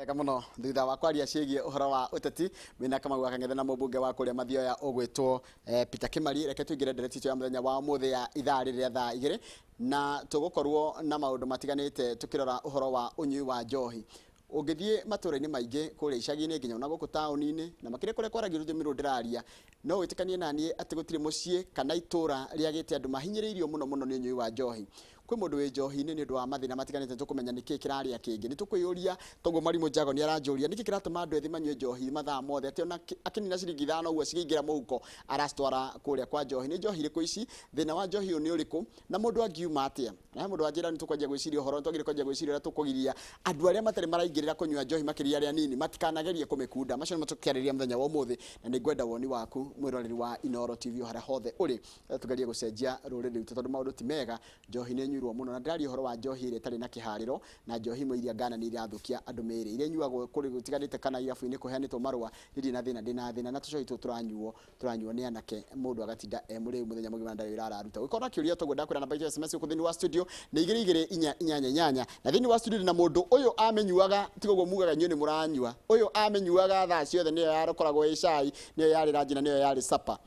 Wega muno thutha wa kwaria ciĩgiĩ ũhoro wa ũteti wĩna Kamau Kang'ethe na mũmbunge wa kũrĩa Mathioya ũgwĩtwo Peter Kimari. Reke tũingĩre ndereti ya mũthenya wa ũmũthĩ ya ithaa rĩrĩa thaa 2 na tũgũkorwo na maũndũ matiganĩte tũkĩrora ũhoro wa ũnyui wa njohi. Ũngĩthiĩ matũũra-inĩ maingĩ kũrĩa icagi-inĩ nginya ona gũkũ taũni-inĩ na makĩria kũrĩa kwaragio rũthiomi rũrũ ndĩraria, no wĩtĩkanie na niĩ atĩ gũtirĩ mũciĩ kana itũũra rĩagĩte andũ mahinyĩrĩirio mũno mũno nĩ ũnyui wa njohi. Kwĩ mũndũ wĩ njohi-inĩ nĩ ũndũ wa mathĩna matiganĩte tũkũmenya nĩkĩ kĩrarĩa kĩngĩ. Nĩ tũkwĩyũria toguo Marimũ Njago nĩ aranjũria nĩkĩ kĩratũma andũ ethĩ manyue njohi mathaa mothe atĩ ona akĩnina ciringi 5 ũguo cigĩingĩra mũhuko aracitwara kũrĩa kwa njohi. Nĩ njohi irĩkũ ici? Thĩna wa njohi ũyũ nĩ ũrĩkũ? Na mũndũ angiuma atĩa? Na he mũndũ wanjĩra nĩ tũkwanjia gwĩciria ũhoro, nĩ twagĩrĩire kwanjia gwĩciria ũrĩa tũkũgiria andũ arĩa matarĩ maraingĩrĩra kũnyua njohi makĩria arĩa nini matikanagerie kũmĩkunda. Macio nĩmo tũkĩarĩrĩria mũthenya wa ũmũthĩ na nĩ ngwenda woni waku mwĩroreri wa Inooro TV harĩa hothe ũrĩ. Tugerie gũcenjia rũrĩrĩ rwitũ tondũ maũndũ ti mega. Njohi nĩ nyuirwo mũno na ndĩraria ũhoro wa njohi ĩrĩa ĩtarĩ na kĩharĩro na njohi imwe iria ngana nĩ irathũkia andũ mĩĩrĩ. Iria inyuagwo kũrĩ gũtiganĩte kana irabu-inĩ kũheanĩtwo marũa rĩrĩ na thĩna ndĩna thĩna na tũcohi tũtũ turanyuo nĩ anake, mũndũ agatinda mũrĩu mũthenya mũgima ndarĩ wĩra araruta. Ũngĩkorwo na kĩũria toguo ndakwĩra namba ya SMS gũkũ thĩinĩ wa studio nĩ 2288 na thĩinĩ wa studio na mũndũ ũyũ amenyuaga tigoguo mugaga inyuĩ nĩ mũranyua. Ũyũ amenyuaga thaa ciothe nĩyo yarokoragwo ĩ cai, nĩyo yarĩ ranji na nĩyo yarĩ supper.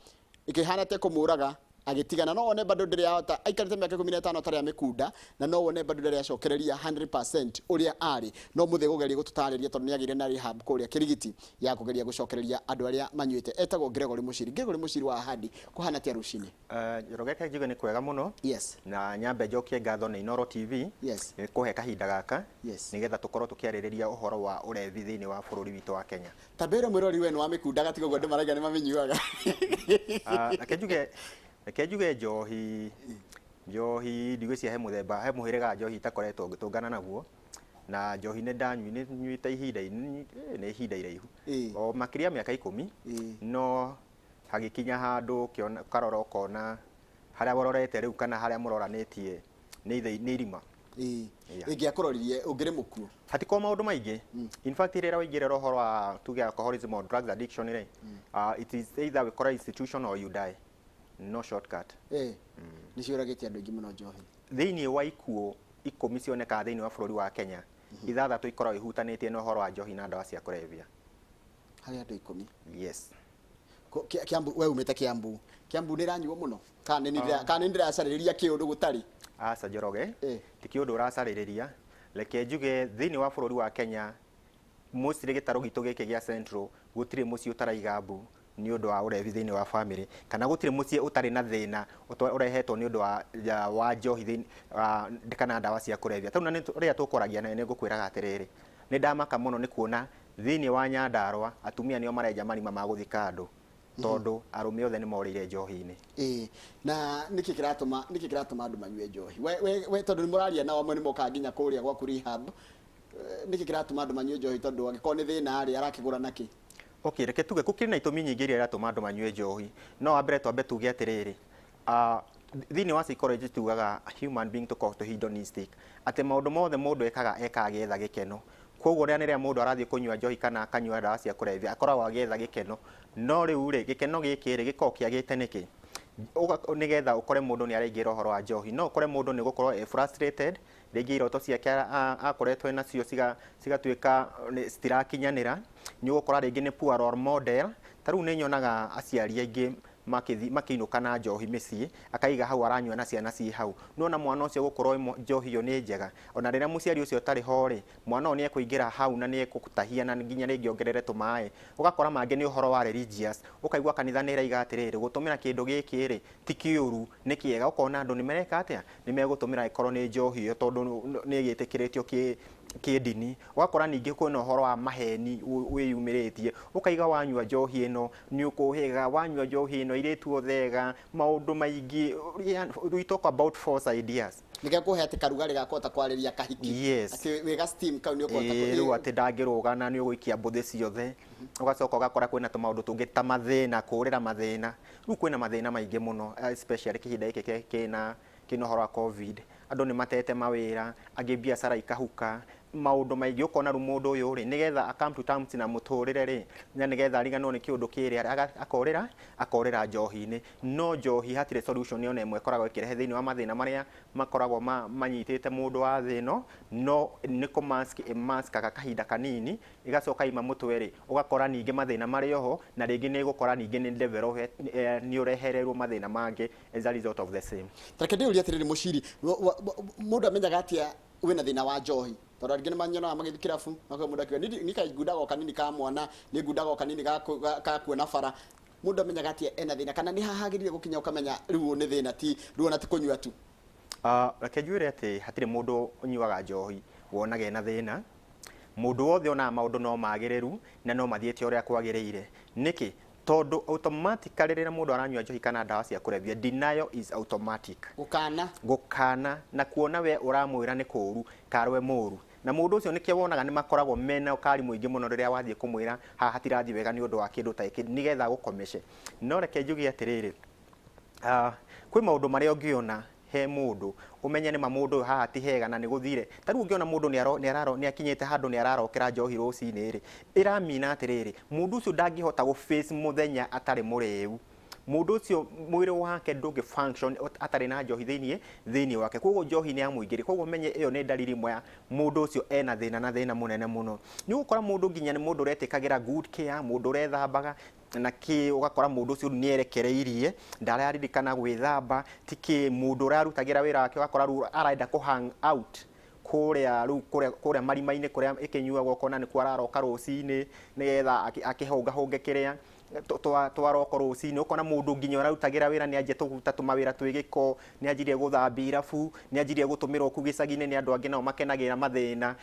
Ikĩhana te kũmũraga agĩtigana, no wone bado ndĩrĩ yahota aikarĩte mĩaka 15 atarĩ amĩkunda na no wone bado ndĩrĩ acokereria 100% ũrĩa arĩ. No mũthĩ gũgeria gũtũtarĩria tondũ nĩ agĩire na rehab kũrĩa Kĩrigiti ya kũgeria gũcokereria andũ arĩa manyuĩte. Etagwo Gregory Muchiri. Gregory Muchiri wa Hadi kũhana atĩa rũcinĩ? Rogeka njuge nĩ kwega mũno. Yes. Na nyambe njokie ngatho nĩ Inooro TV. Yes. Nĩ kũhe kahinda gaka. Yes. Nĩgetha tũkorwo tũkĩarĩrĩria ũhoro wa ũrevi thĩinĩ wa bũrũri witũ wa Kenya. Tabere mwĩrori we nĩ wamĩkundaga tigoguo andũ maraiga nĩ mamenyuaga. Reke njuge njohi ndigwĩcia he mũthemba he mũhĩrĩga njohi itakoretwo ngĩtũngana naguo, na njohi nĩ ndanyuĩte nĩ ihinda iraihu o makĩria mĩaka 10 no hagĩkinya handũ karora ũkona harĩa wororete rĩu kana harĩa mũroranĩtie nĩ irima. Ingĩakũroririe ũngĩrĩ mũkuo hatiko maũndũ maingĩ. In fact rĩrĩa waingĩrĩra ũhoro wa tuge alcoholism or drugs addiction it is either we call institution or you die. No shortcut. Nĩ ciũragĩte andũ aingĩ mũno njohi. Thĩinĩ wa ikuũ 10 cioneka thĩinĩ wa bũrũri wa Kenya, ithathatũ ikoragwo ihutanĩtie na ũhoro wa njohi na ndawa cia kũrebia. Harĩ andũ 10? Yes. Kiambu we umĩte Kiambu. Kiambu nĩ ranyuo mũno? Kana nĩ ndĩracarĩrĩria kĩũndũ gũtarĩ? Aca Njoroge, ti kĩũndũ ũracarĩrĩria. Reke njuge thĩinĩ wa bũrũri wa Kenya mostly gĩtarũ gitũ gĩkĩ gĩa Central gũtirĩ mũciĩ ũtaraiga mbu nĩ ũndũ wa ũrevi thĩinĩ wa family, kana gũtirĩ mũciĩ ũtarĩ na thĩna ũrehetwo nĩ ũndũ wa njohi kana ndawa cia kũrebia. Tondũ na rĩrĩa tũkoragia na nĩ ngũkwĩraga atĩrĩrĩ, nĩ ndamaka mũno nĩ kuona thĩinĩ wa Nyandarũa atumia nĩo marenja marima ma gũthika andũ tondũ arũme othe nĩ morĩire njohi-inĩ. Na nĩkĩ kĩratũma andũ manyue njohi? We tondũ nĩ mũraria nao amwe nĩ moka nginya kũrĩa gwaku rehab, nĩkĩ kĩratũma andũ manyue njohi tondũ angĩkorwo nĩ thĩna arĩ arakĩgũra nakĩ? Okay, reke tuge gũkĩrĩ na itũmi nyingĩ iria iratũma andũ manyue njohi. No wambere twambe tuge atĩrĩrĩ, thĩinĩ wa psychology tugaga human being tũkoragwo tũ hedonistic, atĩ maũndũ mothe mũndũ ekaga agĩetha gĩkeno. Koguo rĩrĩa mũndũ arathiĩ kũnyua njohi kana akanyua ndawa cia kũrebia akoragwo agĩetha gĩkeno. No rĩu gĩkeno gĩkĩ gĩkoragwo kĩagĩte nĩkĩ? Nĩgetha ũkore mũndũ nĩ araingĩra ũhoro wa njohi, no ũkore mũndũ nĩ gũkorwo frustrated, rĩngĩ iroto ciake akoretwo nacio cigatuĩka citirakinyanĩra. Nĩ ũgũkora rĩngĩ nĩ poor role model. Ta rĩu nĩ nyonaga aciari aingĩ makĩinũka na njohi mĩciĩ, akaiga hau aranyua na ciana ci hau. Nona mwana ũcio gũkorwo njohi ĩyo nĩ njega, ona rĩrĩa mũciari ũcio ũtarĩ ho-rĩ, mwana ũyũ nĩ ekũingĩra hau na nĩ egũtahia na nginya rĩngĩ ongerere tũmaĩ. Ũgakora mangĩ nĩ ũhoro wa religious, ũkaigua kanitha nĩ ĩraiga atĩrĩrĩ gũtũmĩra kĩndũ gĩkĩ-rĩ ti kĩũru nĩ kĩega. Ũkona andũ nĩ mereka atĩa, nĩ megũtũmĩra ĩkorwo nĩ njohi ĩyo tondũ nĩ gĩtĩkĩrĩtio kĩndini. Ũgakora ningĩ kwĩna ũhoro wa maheni wĩyumĩrĩtie, ũkaiga wanyua njohi ĩno nĩ ũkũhĩga, wanyua njohi ĩno irĩtu othega, maũndũ maingĩ. We talk about false ideas. Nĩkĩo kũhe atĩ karugarĩ gakũhota kwarĩria kahiki. Yes. Atĩ wĩga steam kau nĩ ũkũhota kũrĩa. Rĩu atĩ ndangĩrũga na nĩ ũgũikia mbũthĩ ciothe. Ũgacoka ũgakora kwĩna tũmaũndũ tũngĩ ta mathĩna, kũũrĩra mathĩna. Rĩu kwĩna mathĩna maingĩ mũno, especially kĩhinda gĩkĩ kĩna ũhoro wa COVID. Andũ nĩ matete mawĩra, angĩ biacara ikahuka, maundu maingĩ ukona ru mundu uyu ri nigetha come to terms na muturire ri na nigetha ariganwo ni kiundu kiri akorera njohi-ini no njohi hatire solution yone imwe koragwo ikirehe thiini wa mathina maria makoragwo manyitite mundu wa thino no niko mask kahinda kanini igacoka ima mutwe ri ugakora ningi mathina maria ho na ringi ni gukora ningi ni develop ni urehererwo mathina mangi as a result of the same. Takende uri atiriri Muchiri mundu amenyaga atia wina thina wa njohi tondu aringi ni manyona magithii kirabu makwe mundu akiuga ni kaigudago kanini ka mwana ni ngudago kanini ga kuona bara mundu amenyaga atia ena thina kana ni hahagirire gukinya ukamenya riu ni thina ti ruona ti kunyua tu. Reke njwire ati hatire mundu unyuaga njohi wonaga ena thina mundu wothe ona maundu no magiriru na no mathiete uria kwagiriire niki tondu automatically rira mundu aranyua njohi kana ndawa cia kurebia denial is automatic gukana na kuona we uramwira ni kuru karwe muru na mundu ucio nikio wonaga ni makoragwo mena ukari muingi muno riria wathie kumwira ha hatirathi wega ni undu wa kindu ta iki nigetha gukomeshe no reke njugi atiriri kwi maundu maria ungiona he mundu umenye ni mamundu haha ti hega na ni guthire tariu ungiona mundu ni akinyete handu ni ararokera njohi rucini ri iramina atiriri mundu ucio ndangihota gu face muthenya atari mureu mundu ucio mwiri wake ndungi function atari na njohi thiini wake koguo njohi ni amuingiri koguo menye iyo ni dalili imwe ya mundu ucio ena thina munene muno ni gukora mundu nginya ni mundu retikagira good care mundu rethambaga na ki ugakora mundu ucio ni erekereirie ndararirikana gwithamba tiki mundu urarutagira wira wake ugakora arenda ku hang out kuria marima-ini kuria ikinyuagwo ukona ni kwararoka rucini nigetha akihonga kiria twaroko rucini ukona mundu nginya urarutagira wira ni anjie mawira twigiko ni anjirie guthambia irabu ni anjirie gutumirwo ku gicagi-ini ni andu angi nao makenagira mathina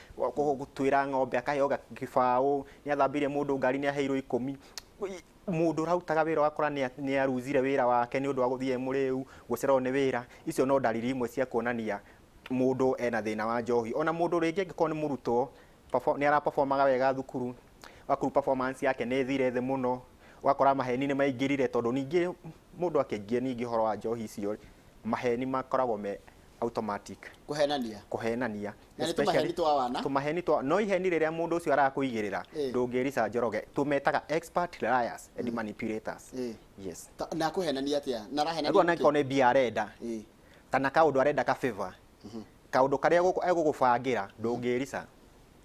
gutwira ng'ombe akaheoga kibao ni athambirie mundu ngari ni aheirwo 10 mundu rautaga wira wakora ni aruzire wira wake ni undu wa guthie muriu gucerwo ni wira icio no dalili imwe cia kuonania mundu ena thina wa njohi ona mundu ringi angikoni murutwo ni ara performaga wega thukuru wakuru performance yake ni thire the muno wakora maheni ni maingirire tondu ningi mundu akingie ningi horo wa njohi icio maheni makoragwo me automatic kuhenania yani tumaheni twa wana tumaheni twa no iheni riria mundu ucio arakuigirira ndungirisa njoroge tumetaga expert liars and manipulators yes na kuhenania atia na rahenania na kone biareda kana kaundu arenda ka favor kaundu karia egugubangira ndungirisa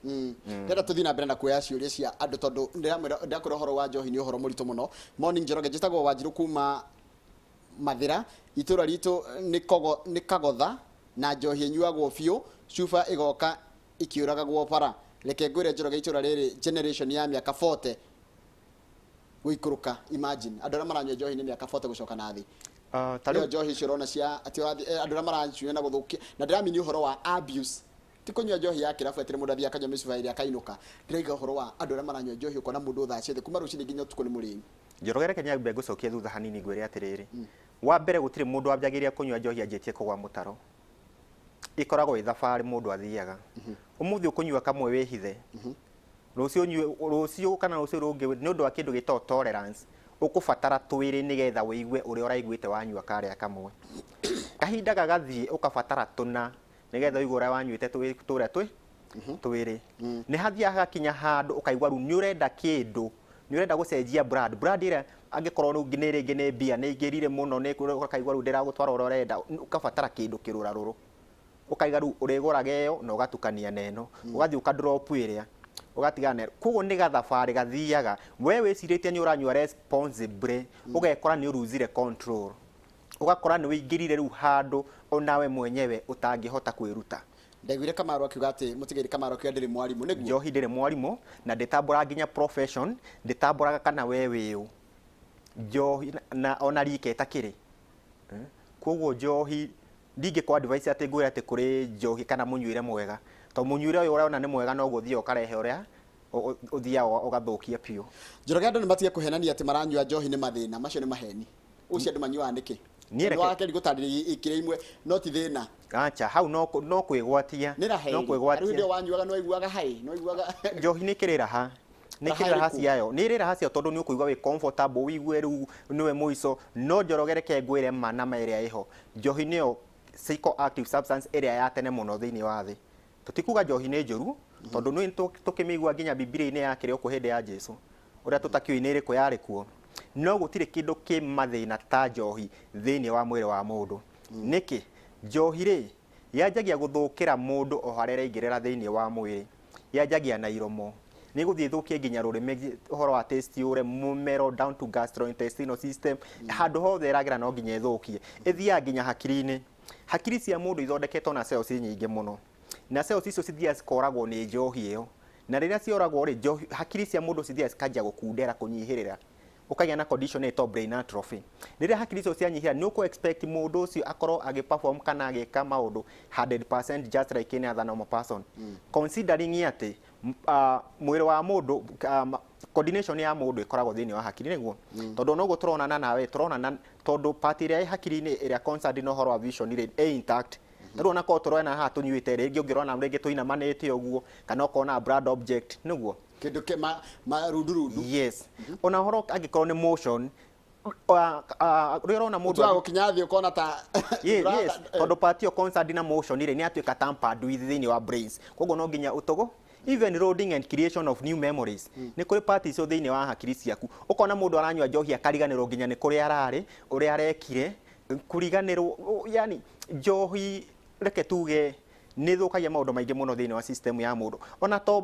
ndenda tuthi na mbere na kuoya ciuria cia andu tondu ndakora horo wa njohi ni horo murito muno morning njoroge njitagwo Wanjiru kuma Mathira itura ritu ni kagotha na njohi enyuagwo biu cuba igoka ikiuraga gwo para reke ngwire njoroge itura riri generation ya miaka 40 guikuruka imagine andu maranywa njohi ni miaka 40 gucoka nathi tariu njohi cirona cia ati andu maranywa na guthukia na ndiramini uhoro wa abuse tikunywa njohi ya kirabu atire mundu athia akanywa miciba iria akainuka ndiraiga uhoro wa andu maranywa njohi ukona mundu thaa ciothe kuma rucini nginya utuku ni murimi njorogere kenya mbe gucokia thutha hanini ngwire atiriri wa mbere gutire mundu ambyagiria kunywa njohi anjitie kugwa mutaro ikoragwo ithabari mundu athiaga umuthi ukunywa kamwe wihithe rucio kana rucio rungi ni undu wa kindu gitoo tolerance ukubatara twiri nigetha wiigue uri uraiguite wanyua karia kamwe kahinda gagathie ukabatara tuna nigetha wiigue uri wanyuite twiri ni hathia gakinya handu ukaigua ru ni urenda kindu ni urenda gucenjia brand ira angikorwo ru ngine ringi ni bia ni ingirire muno ni ukaigua ru ndira gutwara uri urenda ukabatara kindu kirura ruru ukaiga ru uriguraga iyo na ugatukania neno ugathi ukadrop iria ugatigana kugo ni gathabari gathiaga we wiciritie ni uranyua responsibly ugekora ni uruzire control ugakora ni wingirire ru handu onawe mwenyewe utangihota kwiruta ndegwire Kamaru akiuga ati mutigiri Kamaru akiuga ndiri mwarimu niguo njohi ndiri mwarimu na nditambura nginya profession nditamburaga kana we wiu njohi na ona rike takiri kugo njohi ndige kwa advice ati ngwira ati kuri njohi kana munyuire mwega to munyuire uyu uraona ni mwega no guthie ukarehe uria uthia ugathukia piu njoroge andu ni matige kuhenania ati maranyua njohi ni mathina macio ni maheni ucio andu manyua ndiki ni wake rigutariri ikire imwe no ti thina acha hau no kwigwatia no kwigwatia ndio wanyuaga no iguaga hai no iguaga njohi ni kirira ha ni kirira ha ciayo ni rira ha cio tondu ni ukuigwa wi comfortable wigue ru niwe muico no njorogere ke ngwire mana mere iho njohi niyo psychoactive substance area ya tene muno thiini wa thi tutikuga njohi ni njuru tondu nĩ tukimigua nginya Biblia-inĩ yakĩrĩ o hĩndĩ ya Jesu uria tutakiũĩ nĩ ĩrĩkũ yarĩ kuo no gũtirĩ kĩndũ kĩ mathĩna ta njohi thĩinĩ wa mwĩrĩ wa mũndũ nĩkĩ njohi rĩ yanjagia gũthũkĩra mũndũ o harĩa ĩraingĩrĩra thĩinĩ wa mwĩrĩ yanjagia na iromo nĩ gũthiĩ thũkie nginya rũrĩmĩ ũhoro wa taste ure mũmero down to gastrointestinal system handũ hothe ĩragera no nginya ĩthũkie ĩthiaga nginya hakiri-inĩ hakiri cia mũndũ ithondeketwo na cells nyingĩ mũno na cells icio cithiaga cikoragwo nĩ njohi ĩyo na rĩrĩa cioragwo rĩ njohi hakiri cia mũndũ cithiaga cikanjia gũkundera kũnyihĩrĩra ukagĩa na condition ĩtagwo brain atrophy rĩrĩa hakiri icio cianyihĩra nĩ ũkũ expect mũndũ ũcio akorwo agĩperform kana agĩka maũndũ 100% just like any other normal person considering atĩ mwĩrĩ wa mũndũ coordination ya mũndũ ĩkoragwo thĩinĩ wa hakiri nĩguo tondũ no gũtũronana nawe tũronana tondũ part ĩrĩa ĩ hakiri-inĩ ĩrĩa concerned na ũhoro wa vision rĩ intact rĩu ona korwo tũrona haha tũnyuĩte rĩngĩ ũngĩrona rĩngĩ tũinamanĩte ũguo kana ũkona blood object nĩguo kĩndũ kĩ marundurundu yes ona ũhoro angĩkorwo nĩ motion rĩrĩa ũrona mũndũ wa gũkinya thĩ ũkona ta yes tondũ part ĩyo concerned na motion rĩ nĩ atuĩka tampered with thĩinĩ wa brains koguo no nginya ũtũgũ even loading and creation of new memories nĩ kũrĩ part icio thĩinĩ wa hakiri ciaku ũkona mũndũ aranyua njohi akariganĩrwo nginya nĩ kũrĩa ararĩ ũrĩa arekire kuriganĩrwo yani njohi reke tuge nĩ thũkagia maũndũ maingĩ mũno thĩinĩ wa system ya mũndũ ona to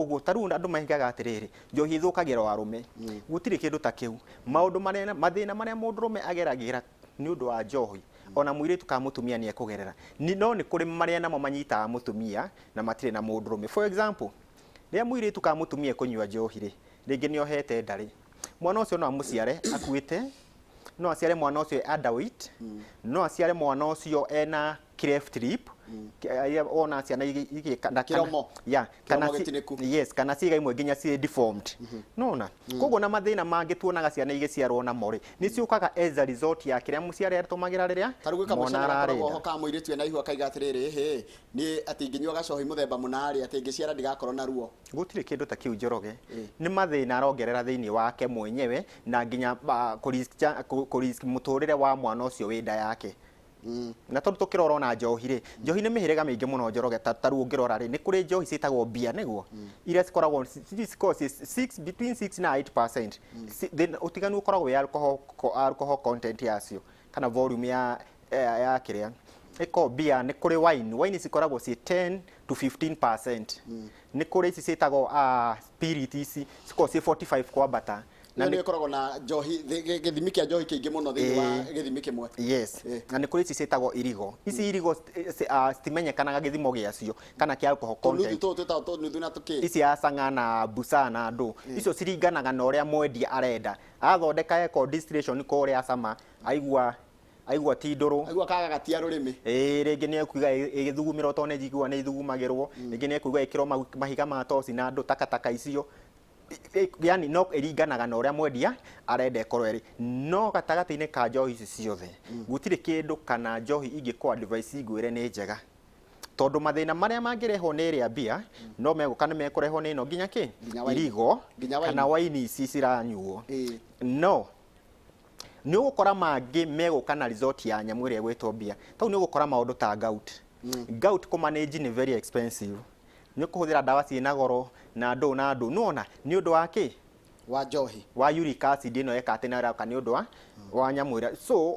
ũguo ta rĩu andũ mahigaga atĩrĩrĩ njohi ĩthũkagĩra arũme gũtirĩ kĩndũ ta kĩu mathĩna marĩa mũndũrũme ageragĩra nĩ ũndũ wa njohi ona mũirĩtu ka mũtumia nĩ ekũgerera no nĩ kũrĩ marĩa namo manyitaga mũtumia na matirĩ na mũndũrũme for example rĩrĩa mũirĩtu ka mũtumia kũnyua njohi rĩ rĩngĩ nĩ ohete ndarĩ mwana ũcio no amũciare akuĩte no aciare mwana ũcio underweight no aciare mwana ũcio ena cleft lip ona ciana igĩkana kĩromo yes kana ciĩga imwe nginya ciĩ deformed nona koguo na mathĩna mangĩ tuonaga ciana igĩciarwo na morĩ nĩ ciũkaga as a result ya kĩrĩa mũciari atũmagĩra rĩrĩa mwana ararĩra hoka mũirĩtu ena ihu akaiga atĩrĩrĩ hĩ nĩ atĩ ingĩnyua gacohi mũthemba mũnarĩ atĩ ingĩciara ndigakorwo na ruo gũtirĩ kĩndũ ta kĩu Njoroge nĩ mathĩna arongerera thĩinĩ wake mwenyewe na nginya kũrisk mũtũrĩre wa mwana ũcio wĩ nda yake na tondũ tũkĩrora ona njohi rĩ njohi nĩ mĩhĩrĩga mĩingĩ mũno Njoroge taru ũngĩrora rĩ nĩ kũrĩ njohi ciĩtagwo bia nĩguo iria cikoragwo between 6 na 8% ũtiganu ũkoragwo ya alcohol content yacio kana volume ya kĩrĩa ĩko bia nĩ kũrĩ wine cikoragwo ci 10 to 15% nĩ kũrĩ ici ciĩtagwo spirit ici cikoragwo ci 45 kwambata na nĩ koragwo na njohi gĩthimi kĩa njohi kĩingĩ mũno thĩinĩ wa gĩthimi kĩmwe yes na nĩ kũrĩ ici ciĩtagwo irigo ici irigo citimenyekanaga gĩthimo gĩacio kana kĩa alcohol content ici acanga na busa na andũ icio ciringanaga na ũrĩa mwendia arenda athondeka eco distillation ko ũrĩa acama aigua ti ndũrũ aigua kaga gatia rũrĩmĩ rĩngĩ nĩ ekuiga ĩgĩthugumĩrwo to nĩ njigua nĩ ithugumagĩrwo rĩngĩ nĩ ekuiga ĩkĩrwo mahiga ma toci na andũ takataka icio yani no ĩringanaga na ũrĩa mwendia arenda ĩkorwo ĩrĩ no gatagatĩ-inĩ ka njohi ici ciothe gũtirĩ kĩndũ kana njohi ingĩkwo advice igwĩre nĩ njega tondũ mathĩna marĩa mangĩrehwo nĩ ĩrĩa bia no megũka nĩ mekũrehwo nĩ ĩno nginya kĩ irigo kana waini ici ciranyuo no nĩ ũgũkora mangĩ megũka na resort ya nyamũ ĩrĩa ĩgwĩtwo bia tau nĩ ũgũkora maũndũ ta gout kũmanage nĩ very expensive nĩ kũhũthĩra ndawa ciĩna goro na ndũ nona nĩ ũndũ wa kĩ wa njohi wa uric acid ĩno eka atĩ na raka nĩ ũndũ wa nyamũ ĩrĩa so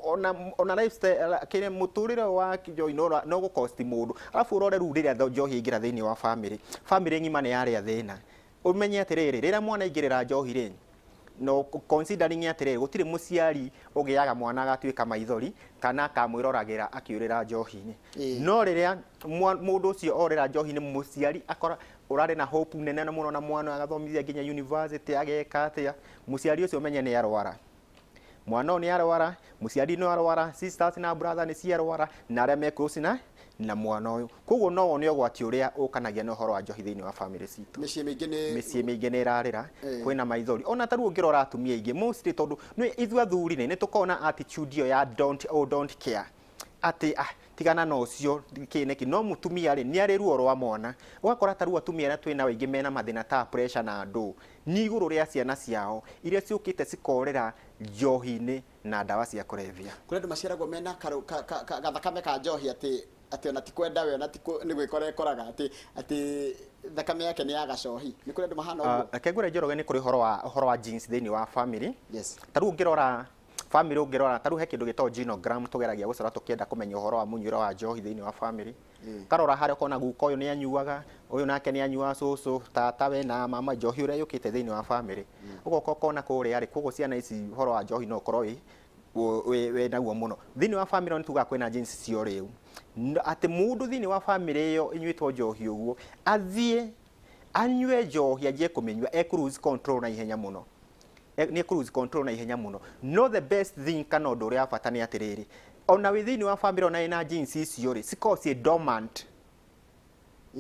ona lifestyle kĩrĩa mũtũrĩre wa njohi no gũkosti mũndũ alafu ũrore rĩu rĩrĩa njohi ĩingĩra thĩinĩ wa family ng'ima nĩ yarĩa thĩna ũmenye atĩrĩrĩ rĩrĩa mwana aingĩrĩra njohi rĩ no considering atĩrĩrĩ gũtirĩ mũciari ũgĩaga mwana agatuĩka maithori kana akamwĩroragĩra akĩũrĩra njohi-inĩ no rĩrĩa mũndũ ũcio orĩra njohi-inĩ mũciari akora ũrarĩ na hope nene mũno na mwana agathomithia nginya university ageka atĩa mũciari ũcio ũmenye nĩ arwara mwana nĩ arwara mũciari nĩ arwara sisters na brother nĩ ciarwara na arĩa me close na mwana ũyũ koguo no wone ũgwati ũrĩa ũkanagia na ũhoro wa njohi thĩinĩ wa family citũ mĩciĩ mĩingĩ nĩ ĩrarĩra kwĩna maithori ona tarũ ũngĩrora atumia aingĩ mostly tondũ ithuĩ athuri nĩ tũkoragwo na attitude ĩyo ya don't care atĩ tigana na ũcio kĩneki no mũtumia rĩ nĩ arĩ ruo rwa mwana ũgakora tarũ atumia arĩa twĩna aingĩ mena mathĩna ta pressure na ndũ nĩ igũrũ rĩa ciana ciao iria ciũkĩte cikorera njohi-inĩ na ndawa cia kũrebia kũrĩ andũ maciaragwo mena gathakame ka njohi atĩ ona ti kwenda we ona ti nĩ gwĩkora ekoraga atĩ thakame yake ni ya gacohi ni kuri andu mahana uguo reke ngure Njoroge ni kuri horo wa genes thiini wa family. Yes. Taru ngirora family ungirora taru he kindu gitagwo genogram tugeragia gucora tukienda kumenya uhoro wa munyuire wa njohi thiini wa family. Karora haria kona guko uyu ni anyuaga uyu nake ni anyua cucu tata we na mama njohi uria yukite thiini wa family. Ugoka kona kuria ri koguo ciana ici horo wa njohi no korwo we naguo muno thiini wa family ni tuga kwina genes cio riu ati mundu thiini wa family iyo inyuitwo njohi uguo athie anyue njohi ajie kumenyua cruise control na ihenya muno ni cruise control na ihenya muno no the best thing kana undu uria bata ni atiriri ona within wa family ona ina genes icio ri siko ci dormant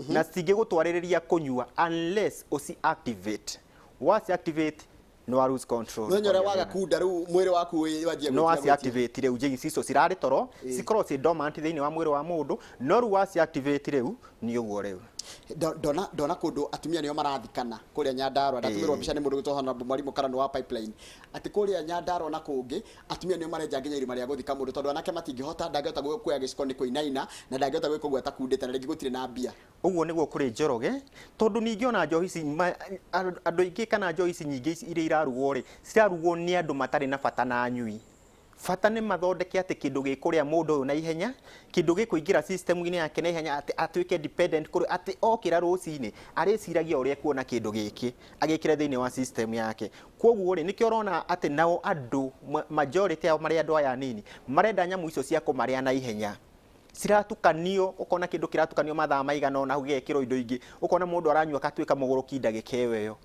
na stige gutwaririria kunyua unless uci activate was activate no lose control no nyora waga kunda ru mwiri waku wajie no was activate riu genes icio cirari toro cikoro ci dormant thiini wa mwiri wa mundu no ru was activate riu ni uguo riu dona kundu atumia nio marathikana kuria Nyandarua ndatumirwo mbica ni mundu gitohana mwarimu Karano wa pipeline ati kuria Nyandarua na kungi atumia nio marenja nginya irima ria guthika mundu tondu anake matingihota ndangihota kuya giciko ni kuinaina na ndangihota gwika gwata kundite na ringi gutire na mbia uguo niguo kuri Njoroge tondu ningi ona njohi ici andu ingi kana njohi ici nyingi iria irarugwo ri cirarugwo ni andu matari na bata na anyui fata ni mathondeke ati kindu gikuria mundu uyu na ihenya kindu gikuingira system-ini yake na ihenya ati atuike dependent kuri ati okira rucini ariciragia uria kuona kindu giki agikire thiini wa system yake koguo ri nikio rona ati nao andu majority ya mari andu aya nini marenda nyamu icio cia kumaria na ihenya ciratukanio ukona kindu kiratukanio mathaa maigana ona ugekirwo indo ingi ukona mundu aranyua katuika muguruki ndagika iyo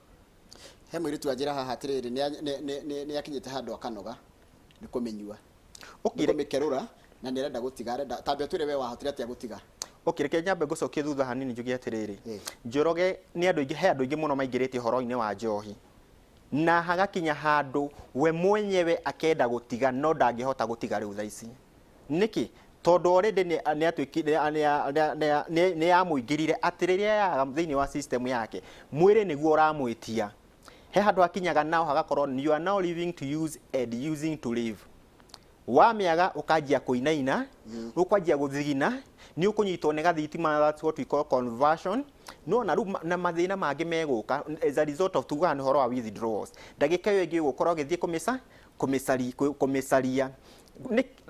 he mwiritu ajira haha atiriri ni akinyite handu akanoga ni kumenyua ukire mikerura na nirenda gutiga renda tambe twire we wahotire atia gutiga okireke nyambe gucokie thutha hanini njugi atiriri Njoroge ni andu ingi he andu ingi muno maingirite horo-ini wa njohi na hagakinya handu we mwenyewe akenda gutiga no ndangihota gutiga riu thaici niki tondu already ni atwikire ni amuingirire atiriria ya thiini wa system yake mwiri niguo uramwitia he handu akinyaga nao hagakorwo you are now living to use and using to live wamiaga ukajia kuinaina ukajia guthigina ni ukunyitwo ni gathitima that's what we call conversion no na mathina mangi meguka as a result of tugana horo wa withdrawals ndagika yo ingi gukorwo githie kumisaria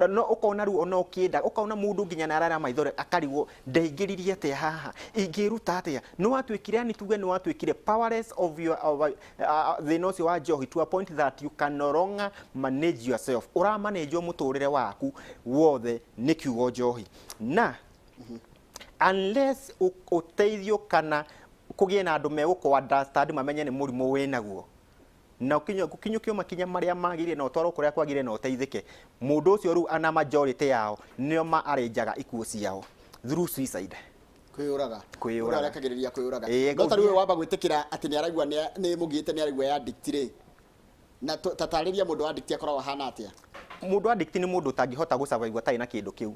no ukona ru ona ukienda ukaona mundu nginya narara maithore akarigwo ndaingiririe ate haha ingiruta atia no watwikire ani tuge no watwikire powerless of your the nosi wa njohi to a point that you can no longer manage yourself ura manage muturire waku wothe ni kiugo njohi na unless uteithio kana kugie na andu meguko understand mamenye ni murimu winaguo na ukinyukio makinya maria magire na utwaro kuria kwagire na uteithike mundu ucio ru ana majority yao nio ma arenjaga ikuo ciao through suicide kwiyuraga arakagiriria kwiyuraga no tariwe wamba gwitikira ati ni araigwa ni mugiite ni araigwa ya addict ri na tatariria mundu addict akoragwo hana atia mundu addict ni mundu tangihota gusurvive tai na kindu kiu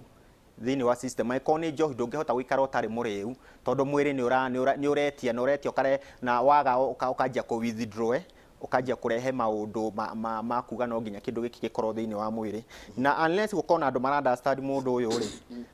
thiini wa system aikoni njohi ndungihota guikara utari muriu tondu mwiri ni uretia ukare na waga ukajia ku withdraw ukajia kurehe maundu ma kuga no nginya kindu giki gikorwo thiini wa mwiri na unless gukona andu mara understand mundu uyu ri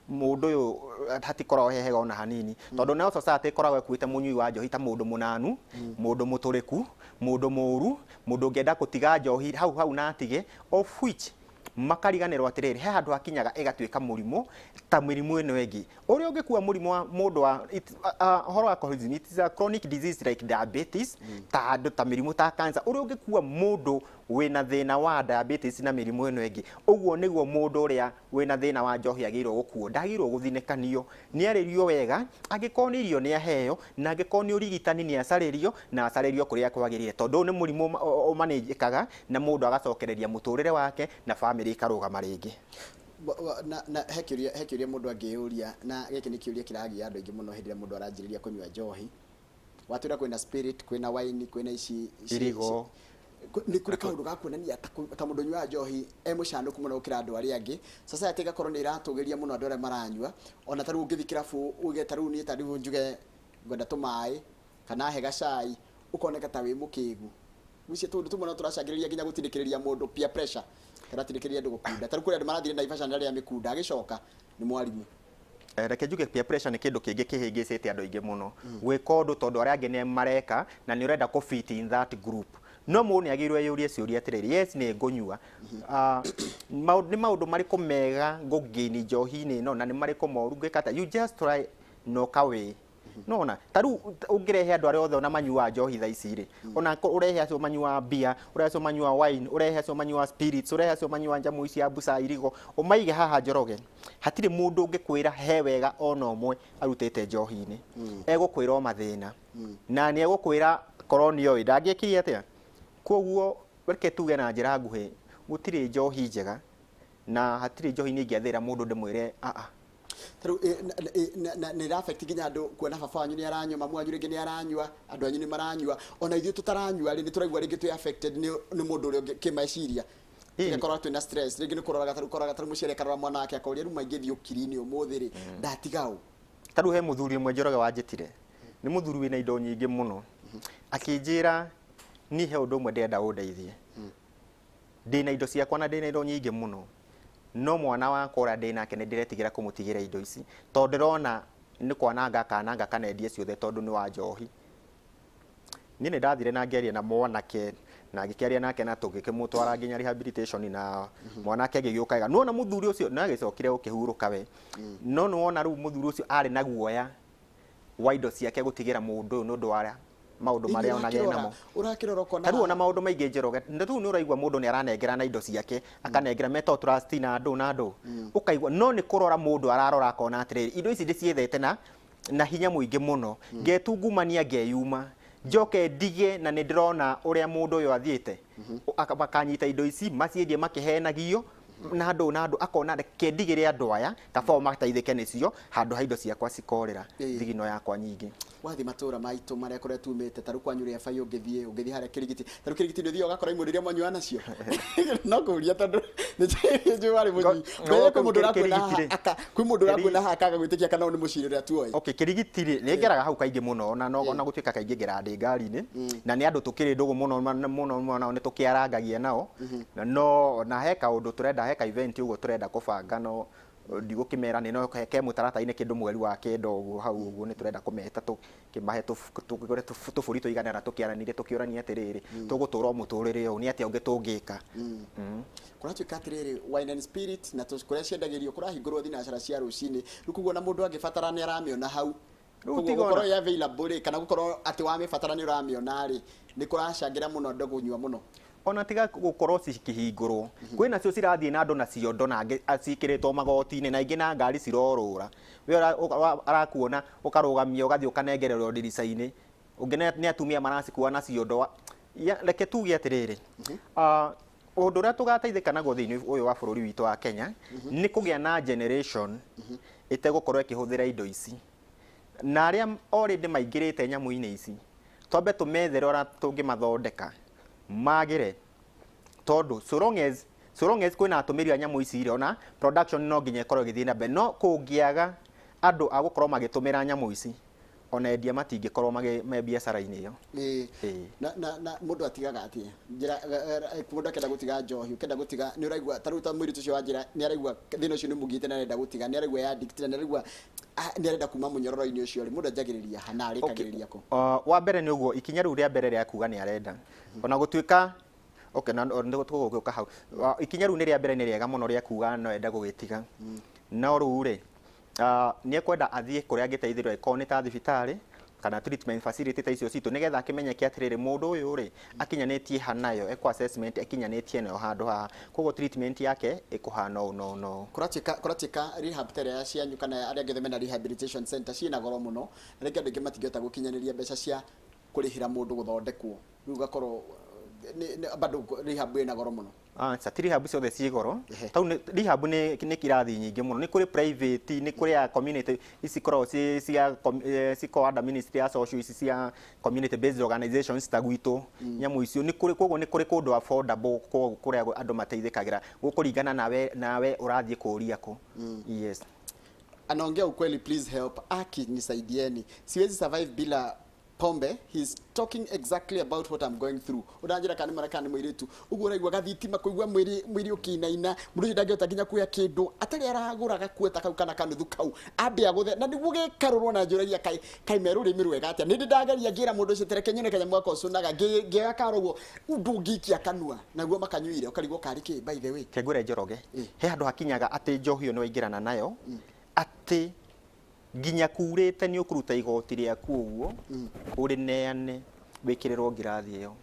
mundu uyu hatikorwo hehega ona hanini tondu nayo society ikoragwo ekuite munyui wa njohi ta mundu munanu mundu muturiku mundu muru mundu ngenda gutiga njohi hau na atige of which makariganirwo atiriri he handu akinyaga igatuika murimo ta mirimu ino egi uria ungikuwa murimo wa mundu wa horo alcoholism it is a chronic disease like diabetes ta mirimu ta cancer uria ungikuwa mundu wina thina wa diabetes na mirimu ino egi uguo niguo mundu uria wina thina wa njohi agirwo gukuo ndagirwo guthinekanio ni aririo wega agikonirio ni aheo na agikoni urigitani ni acaririo na acaririo kuria kwagirire tondu ni murimu umanejikaga na mundu agacokereria muturire wake na family ikarugama ringi na hekiuria mundu angiuria na giki ni kiuria kiragia andu ingi muno hindira mundu aranjiriria kunywa njohi watwira kwina spirit kwina wine kwina ici irigo ni kuri kaundu gakuonania ta mundu nywa njohi mucanduku muno gukira andu aria angi society igakorwo ni iratugiria muno andu aria maranyua ona taru ngithikira fu uge taru ni tariu njuge ngwenda tumai kana he gacai ukoneka ta wi mukigu wici tundu tumwe no turacangiriria nginya gutindikiriria mundu peer pressure kana tindikiriria andu gukunda taru kuri andu marathire na ifasha ndaria mikunda agicoka ni mwarimu reke njuge peer pressure nĩ kĩndũ kĩngĩ kĩhĩngĩcĩte andũ aingĩ mũno gwĩka ũndũ tondũ arĩa angĩ nĩ mareka na nĩ ũrenda kũ fit in that group. No mũndũ nĩ agĩrĩirwo yũrie ciũria atĩrĩrĩ, yes nĩ ngũnyua, nĩ maũndũ marĩkũ mega ngũgain njohi-inĩ ĩno na nĩ marĩkũ moru ngĩka, you just try knock away. Nona ta rĩu ũngĩrehe andũ arĩa othe ona manyuaga njohi thaa ici rĩ, ona ũrehe acio manyuaga beer, ũrehe acio manyuaga wine, ũrehe acio manyuaga spirits, ũrehe acio manyuaga njamu ici ya buca irigo, ũmaige haha Njoroge, hatirĩ mũndũ ũngĩkwĩra he wega ona ũmwe arutĩte njohi-inĩ. Egũkwĩra o mathĩna na nĩ egũkwĩra korwo nĩ oĩ ndangĩkire atĩa. Koguo reke tuge na njĩra nguhĩ, gũtirĩ njohi njega na hatirĩ njohi nĩ ingĩathĩra mũndũ ndĩmwĩre Taru nĩ affect ginya andu kuona baba wanyu ni aranyua, mamu wanyu ringi ni aranyua, andu anyu ni maranyua, ona ithuĩ tutaranyua ri ni turaigua ringi twi affected ni mundu uri kimeciria. Igakorwo twina stress ringi ni kuroraga taru muciare karora mwana wake akoria ru maingi thi ukiri-ini umuthi ri ndatiga u. Taru he muthuri umwe Njoroge wanjitire, ni muthuri wina indo nyingi muno, akinjira ni he undu umwe ndenda undeithie, ndina indo ciakwa na ndina indo nyingi muno, no mwana wakwa ũrĩa ndĩ nake nĩ ndĩretigĩra kũmũtigĩra indo ici tondũ ndĩrona nĩ kwananga kananga kanendie ciothe tondũ nĩ wa njohi. Niĩ nĩ ndathire na ngĩaria na mwanake na ngĩkĩaria nake na tũgĩkĩmũtwara nginya rehabilitation na mwanake agĩgĩũka wega, no na mũthuri ũcio nĩ agĩcokire gũkĩhurũka we, no nĩ wona rĩu mũthuri ũcio arĩ na guoya wa indo ciake gũtigĩra mũndũ ũyũ nĩ ũndũ wa maundu maria onagĩa namo. Urakirora kona taru ona maundu maingi Njoroge ndu ni uraigwa mundu ni aranengera na indo ciake akanengera meto trust na andu ukaigwa no ni kurora mundu ararora akona atiriri indo ici ndiciethete na hinya muingi muno ngetungumania ngeyuma njoke ndige na ni ndirona uria mundu uyu athiite akanyita indo ici maciendie makihenagio na andu akona reke ndigire andu aya kaba mateithike nicio handu ha indo ciakwa cikorera thigino yakwa nyingi. Wathi matura maitu maria kore tumete taru kwanyu ria bai ungithie haria kirigiti taru kirigiti ndio ugakora imwe riria manyua nacio no kuria tondu ni wari munyi bele ko mundu rakwena aka kwi mundu rakwena haka agwitikia kana ni muciri ria tuoi. Okay, kirigiti ni ngeraga hau kaingi muno na gutuika kaingi ngera ndi ngari-ini na ni andu tukiri ndugu muno ni tukiarangagia nao no na heka undu turenda heka event ugo turenda kubanga no ndigukimera ni no ke mutarata-ini kindu mweri wa kenda uguo hau uguo ni turenda kumeta tukimahe tugore tuburi tuiganira tukiaranire tukiurania atiriri tugutura muturire uyu ni atia ungi tungika kuratuika atiriri wine and spirit na tukuria ciendagirio kurahingurwo thinacara cia rucini rukuguo na mundu angibatara ni aramiona hau gukorwo ya available kana gukorwo ati wa mibatara ni uramiona ri ni kuracangira muno ndogunywa muno ona tiga gukorwo cikihingurwo kwina cio cirathie na andu na ciondo na cikiritwo magoti-ini na ingi na ngari cirorura we arakuona ukarugamia ugathi ukanengererwo ndirica-ini ungi ni atumia maracikuwa na ciondo reke tuge atiriri undu uria tugateithika naguo thiini uyu wa bururi witu wa Kenya ni kugia na generation itegukorwo ikihuthira indo ici na aria already maingirite nyamu-ini ici twambe tumethere ora tungimathondeka magire tondu so long as kwina atumiri a nyamu ici ona production no nginya ikorwo githii na mbere no kungiaga andu agukorwo magitumira nyamu ici ona endia matingikorwo me biacara-ini iyo na mundu atigaga atia njira mundu akenda gutiga njohi ukenda gutiga ni uraigwa taruta mwiri tucio wa njira ni araigwa thina ucio ni mugite na arenda gutiga ni araigwa ya addict na araigwa ni arenda kuma munyororo-ini ucio ri mundu ajagiriria hana arikagiriria ko wa mbere ni uguo ikinya riu ria mbere ria kuga ni arenda ona gutuika okay na ndio tuguka hau ikinya riu ni ria mbere ni riega muno ria kuga no enda gugitiga no riu ri ni ekwenda athie kuria angiteithirwo iko ni ta thibitari kana treatment facility ta icio citu nigetha akimenyeke atiriri mundu uyu ri akinyanetie hanayo eko assessment akinyanetie nayo handu ha koguo treatment yake ikuhana no kuratika rehab tere cia nyu kana aria ngetheme na rehabilitation center ciina goro muno reke andu ngimatingihota gukinyaniria mbeca cia kurihira mundu guthondekwo riu gakorwo bado rehab ina goro muno rehab ciothe ci goro tau rehab ni kirathi nyingi muno ni kuri private ni kuri ya community ici korwo ci under ministry ya social ici cia community based organizations ta gwitu nyamu icio ni kuri koguo ni kuri kundu affordable kuria andu mateithikagira gukuringana nawe urathie kuria ko anaongea ukweli, please help, nisaidieni, siwezi survive bila pombe, he's talking exactly about what I'm going through. Uranjira kana marakani mwiritu. Ugo raigwa gathitima kuigwa mwiri ukinaina, mundu ndangihota nginya kuya kindu, atari aragura gakueta kau kana kanuthu kau. Ambe aguthe na niguo gikarurwo na njuragia kai meru ri mirwega atia. Nindi ndageria ngira mundu ucio tereke nyone kanya mwaka ucunaga ngia karogwo ndungikia kanua. Naguo makanyuire ukarigwo kari ki by the way. Kengure Njoroge. He andu hakinyaga ati njohi yo no ingirana nayo. Ati nginya kurite ni ukuruta igoti riaku uguo uri neane wikirirwo ngirathi iyo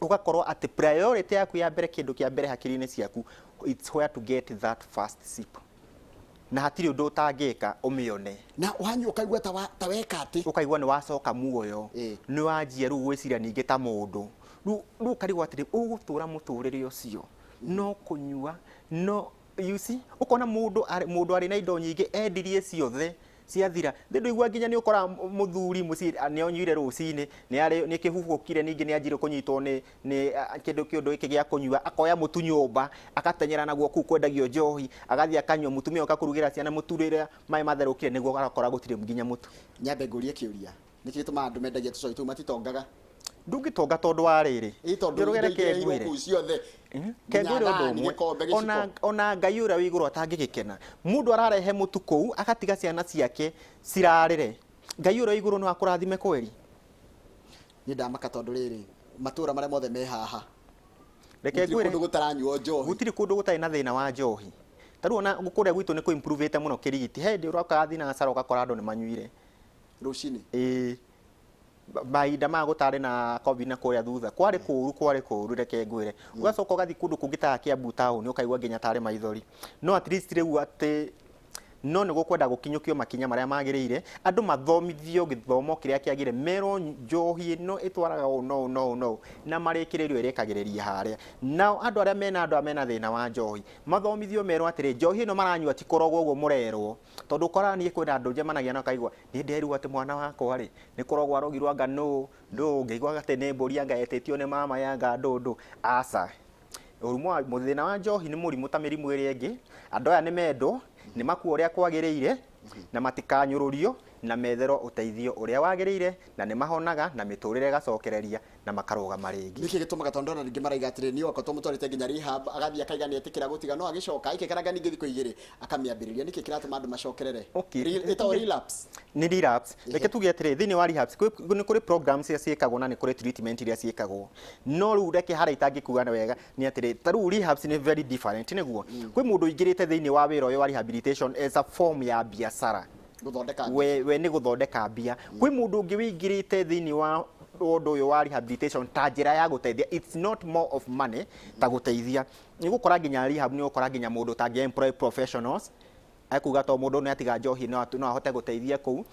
ugakorwo ati priority yaku ya mbere kindu kia mbere hakiri-ini ciaku it's where to get that first sip na hatiri undu utangika umione na wanyu ukaigwa ta weka ati ukaigwa ni wacoka muoyo ni wanjia ru gwiciria ningi ta mundu ru karigwa ati ugutura muturire ucio no kunyua no you see ukona mundu ari na indo nyingi endirie ciothe ciathira ndu igwa nginya ni ukora muthuri muci ni onyuire rucini ni kihubukire ningi ni anjire kunyitwo ni kindu iki gia kunyua akoya mutu nyumba akatenyera naguo ku kwendagio njohi agathia akanywa mutumia akakurugira ciana muturire mai matherukire niguo akora gutire nginya mutu nyambe ngurie kiuria niki tuma andu mendagia tucoi tu matitongaga ndungitonga tondu wa riri njorogere kengwire kengwire undu ona ngai uria wiguru atangigikena mundu ararehe mutu kou agatiga ciana ciake cirarire ngai uria wiguru no akurathime kweri ni ndamaka tondu riri matura maria mothe me haha reke ngwire kundu gutaranyuo njohi gutiri kundu gutai na thina wa njohi taru ona gukuria gwitu ni ku improve muno kirigiti he ndi uraka thina asara ugakora andu ni manyuire rucini mahinda ma gutari na covid na kuria thutha kwari kuru reke ngwire ugacoka ugathi kundu kungita Kiambu town ukaigwa nginya tari maithori no at least riu ati no ni gukwenda gukinyukio makinya maria magirire andu mathomithio githomo kiria kiagire mero njohi no itwaraga no na marikiririo irekagiriria haria now andu aria mena thina wa njohi mathomithio mero atiri njohi no maranyua ti korogwo uguo murerwo tondu korani kwina andu njemanagia na kaigwa ni nderu ati mwana wakwa ri ni korogwo arogirwa anga no ngeigwa gate ne mburi anga etetio ne mama yanga ndu asa urumwa muthina wa njohi ni murimu ta mirimu iri ingi andu aya ni mendo ni makuo uria kwagiriire na matikanyururio na methero uteithio uria wagiriire na ni mahonaga na miturire gacokereria na makaruga maringi niki gitumaga tondu na ringi maraiga atire ni oko tomutwarite nginya rehab agathia kaiga ni etikira gutiga no agicoka ikekaraga ningi thiko igiri akamiambiriria niki kiratuma andu macokerere ita relapse ni relapse reke tuge atire thini wa rehab ni kuri programs cia ciekagwo na ni kuri treatment iria ciekagwo no ru reke hara itangikuga na wega ni atire taru rehabs ni very different niguo kwi mundu ingirite thini wa wira uyu wa rehabilitation as a form ya biashara we ni guthondeka mbia kwi mundu ungi wingirite thini wa undu uyu wa rehabilitation ta njira ya guteithia it's not more of money ta guteithia ni gukora nginya rehab ni gukora nginya mundu ta employ professionals akuga to mundu ni atiga njohi no ahote guteithia ku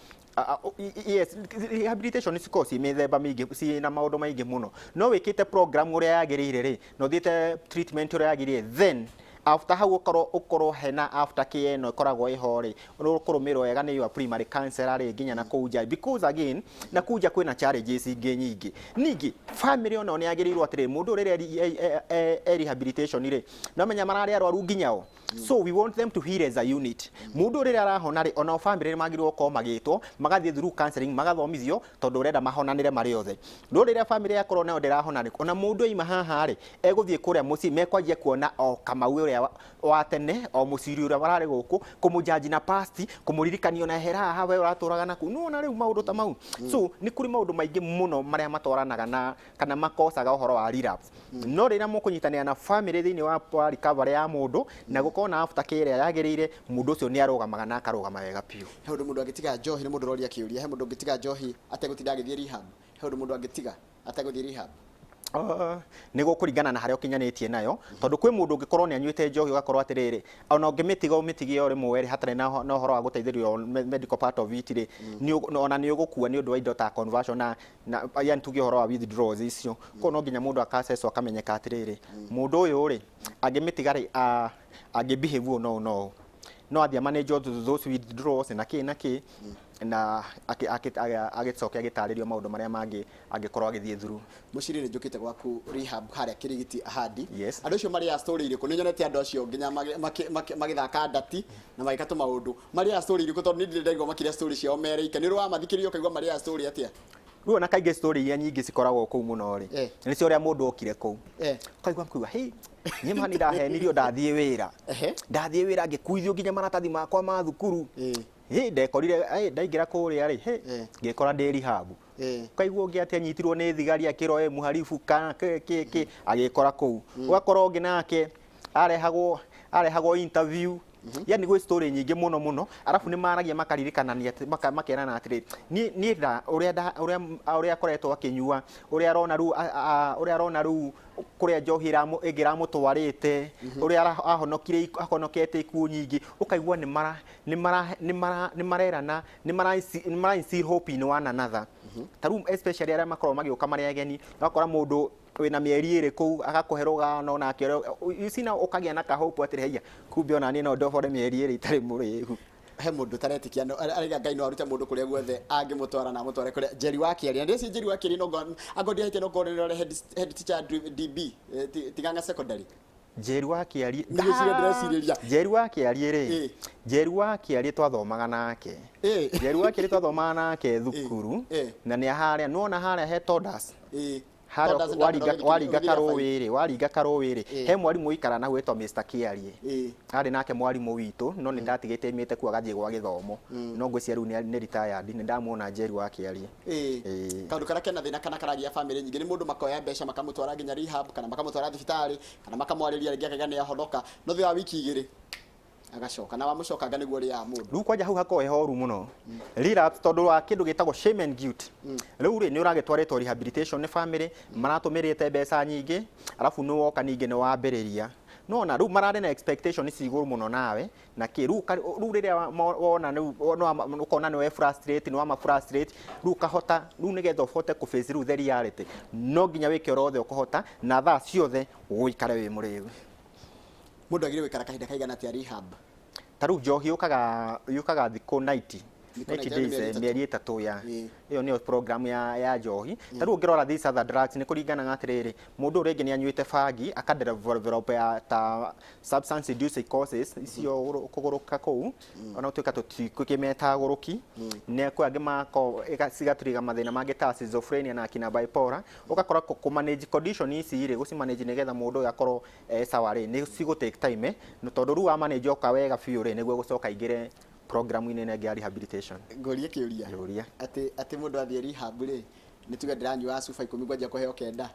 yes rehabilitation is course imethemba mingi si na maundu maingi muno no wikite program uria yagirire ri no thite treatment uria yagirire then after how ukoro hena after care no koragwo ihori urukurumiro wega ni your primary counselor ri nginya na kuja because again na kuja kwina challenges ingi nyingi ningi family ono ni agirirwo atire mundu rire rehabilitation ri no menya marari arwaru nginyao so we want them to heal as a unit mundu rire arahona ri ona family magirwo ko magitwo magathie through counseling magathomithio tondu urenda mahonanire mari othe no rire family yakoro nayo ndirahona ri ona mundu ima haha ri eguthie kuria muci mekwanjia kuona o kamau wa tene o muciri uria warari guku kumujaji na past kumuririkanio na hera haha we uraturaga naku no na riu maundu ta mau so ni kuri maundu maingi muno maria matwaranaga na kana makosaga uhoro wa relapse no rira mukunyitania na family thini wa recovery ya mundu na gukona after care yagirire mundu ucio ni arugamaga na akarugama wega piu he mundu agitiga njohi ni mundu roria kiuria he mundu agitiga njohi ategutinda agithie rehab he mundu agitiga ateguthie rehab nigo kuringana na haria ukinyanitie nayo tondu kwi mundu ungikorwo ni anyuite njohi ugakorwo atiriri ona ungimitiga umitigie ori mweri hatari na horo wa guteithirio medical part of it ri ni ona ni ugukua ni undu wa indo ta conversion na yani tugie horo wa withdrawals icio ko no nginya mundu akaseso akamenyeka atiriri mundu uyu ri angimitiga ri angibehave no athia manage those withdrawals na ki na agicokia agitaririo maundu maria mangi angikorwo agithie through Muchiri ni njukite gwaku rehab haria kirigiti ahadi yes. Andu acio mari ya story iriku ni nyonete andu acio nginya magithaka ndati na magikatu maundu mari ya story iriku tondu ni ndire ndaigwa makiria story ciao mere ikani ro amathikiririo kaigwa mari ya story atia Ruo na kaige story iria nyingi cikoragwo kuu muno ri ni cio ria mundu okire kuu kaigwa kuga hey nyema ni ndahenirio ndathie wira ngikuithio nginya maratathi makwa ma thukuru ndekorire ndaingira kuria ri ngikora ndi rehab kaigwa ungi ati anyitirwo ni thigari akiro muharifu kana agikora kuu ugakora ungi nake arehagwo interview yani gwe story nyingi muno arafu ni maragia makaririkana ni makerana atiri ni da uria koretwo akinyua uria arona ru kuria njohira igira mutwarite uria ahonokete ikuo nyingi ukaigwa ni marerana ni mara instill hope in one another taru especially aria makoro magioka mari ageni wakora mundu wina mieri iri kuu agakoheroga no na akero isina ukagia na kahope atiri heia kumbe ona ni no ndobore mieri iri itari murihu he mundu taretikia no ariga ngai no arute mundu kuria guothe angimutwara na mutware kuria Njeri wa Kiari ndi si Njeri wa Kiari no agodi hete no korero head teacher DB tiganga secondary Njeri wa Kiari Njeri wa Kiari ri Njeri wa Kiari twathomaga nake Njeri wa Kiari twathomaga nake thukuru na ni haria nuona haria he Todas waringa karowiri he mwarimu ikara na gwetwa Mr Kiarie ari nake mwarimu witu no ni ndatigite imite ku agathie gwa githomo no ngwiciria riu ni retired ni ndamuona Njeri wa Kiarie kaundu karake na thina kana karagia family nyingi ni mundu makoya mbeca makamutwara nginya rehab kana makamutwara thibitari kana makamwariria ringi akaga ni ahonoka no thia wiki igiri agacoka na wamucokaga niguo ria mundu riu kwanja hau hakoe horu muno relapse tondu wa kindu gitagwo shame and guilt riu ri ni uragitwaritwo rehabilitation ni family maratumirite mbeca nyingi arafu ni woka ningi ni wambiriria no na riu marare na expectation isi iguru muno nawe na ki riu riria wona no ukona ni we frustrate ni wa frustrate riu kahota riu nigetha uhote ku face riu the reality no nginya wike orothe ukuhota na thaa ciothe uikare wi muriu mundu agire wikara kahinda kaigana atia rehab taru njohi yukaga thiko 90 days mieri 3 ya iyo ni program ya njohi taru ngirora these other drugs ni kuringana ngatiriri mundu urengi ni anyuite fagi akadevelop ya ta substance use causes icio kuguruka kuu ona utuika tutikimeta guruki ne kwa ngimako cigaturiga mathina mangi ta schizophrenia na kina bipolar ugakora ku manage condition ici iri guci manage nigetha mundu akorwo sawari ni cigo take time no tondu ru wa manage oka wega biu ri niguo gucoka ingire programu ine ya rehabilitation ngorie kiuria ati mundu athie rehab ri ni tuga ndiranyua sufa 10 gwajia kuheo kenda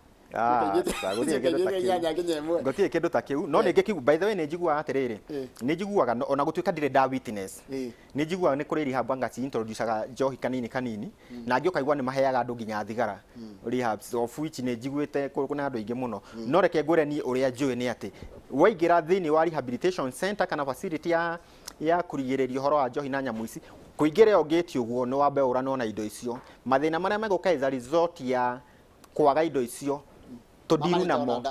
gotie kindu ta kiu no ningi kiu by the way ni njiguaga atiriri ni njiguaga ona gutuika ndire da witness ni njiguaga ni kuri rehab anga ci introduceaga njohi kanini na ngioka igwa ni maheaga andu nginya thigara rehab of which ni njiguite kuna andu ingi muno no reke ngure ni uria njui ni ati waingira thini wa rehabilitation center kana facility ya kurigiriria horo wa njohi na nyamu ici kuingira ogeti uguo ni wambe uranona indo icio mathina maria meguka as a result ya kwaga indo icio todiru namo